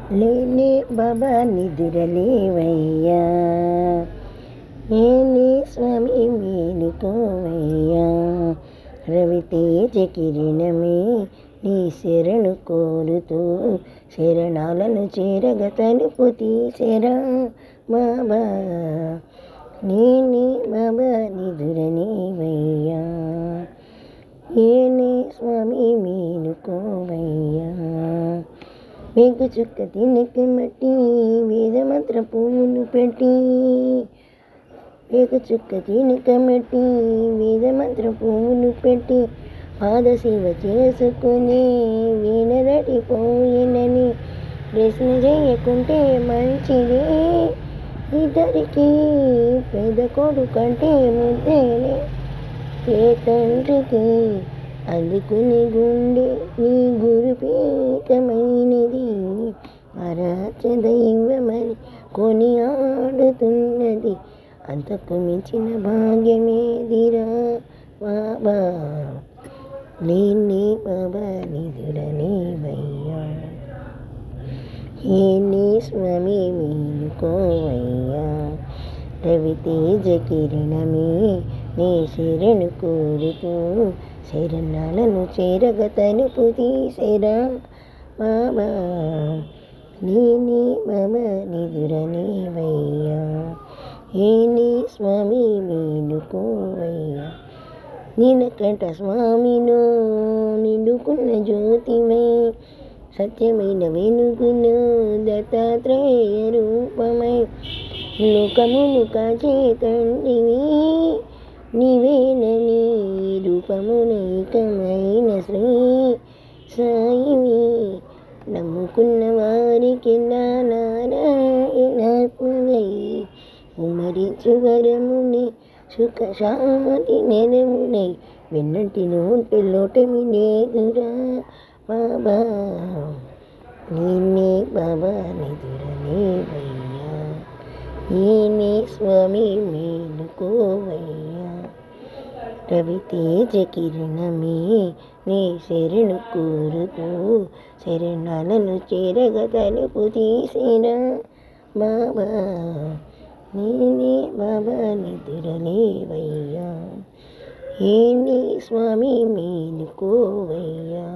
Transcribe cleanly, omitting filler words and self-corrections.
లేలే బాబా నిదురలేవయ్యా, ఏలే స్వామి మేలుకోవయ్యా. రవితేజ కిరణమే నీ శరణు కోరుతూ శరణాలను చేరగ తలుపు తీసెరా బాబా. నేనే బాబా నిదురలేవయ్యా, ఏలే స్వామి మేలుకోవయ్యా. వేగు చుక్క తినకమట్టి వేదమంత్ర పువ్వులు పెట్టి, వేగు చుక్క తినకమట్టి వేదమంత్ర పువ్వులు పెట్టి పాదశివ చేసుకుని వీణరడిపోయినని ప్రశ్న చేయకుంటే మంచిది. ఇద్దరికి పెద్ద కొడుకంటే ముద్దేనే ఏ తండ్రికి. అందుకుని గుండె నీ గురుపీఠమైనది, ఆరాధ్య దైవమని కొని ఆడుతున్నది. అంతకు మించిన భాగ్యమేదిరా బాబా. లేని బాబా నిదురలేవయ్యా, ఏలే స్వామి మేలుకోవయ్యా. రవితేజ కిరణమే నీ శరణు కోరుతూ శరణాలను చేరగ తలుపు తీసెరా బాబా. నేనే బాబా నిదురలేవయ్యా, ఏలే స్వామి మేలుకోవయ్యా. నీలకంఠ స్వామిలో నిండుకున్న జ్యోతిమై సత్యమైన వెలుగులో దత్తాత్రేయ రూపమై లోకమును కాచే తండ్రివి నీవేనని రూపమునైకమైన శ్రీ సాయివి. నమ్ముకున్న వారికి నారాయణాత్మవై ఉమరించు వరముని సుఖ శాంతి నెలమునై వెన్నంటి లోటమి లేదురా బాబా. నేనే బాబా నిదురలేవయ్యా, ఏలే స్వామి మేలుకోవయ్యా. రవితేజ కిరణమే నీ శరణు కోరుతూ శరణాలను చేరగ తలుపు తీసెరా బాబా. నేనే బాబా నిదురలేవయ్యా, ఏలే స్వామి మేలుకోవయ్యా.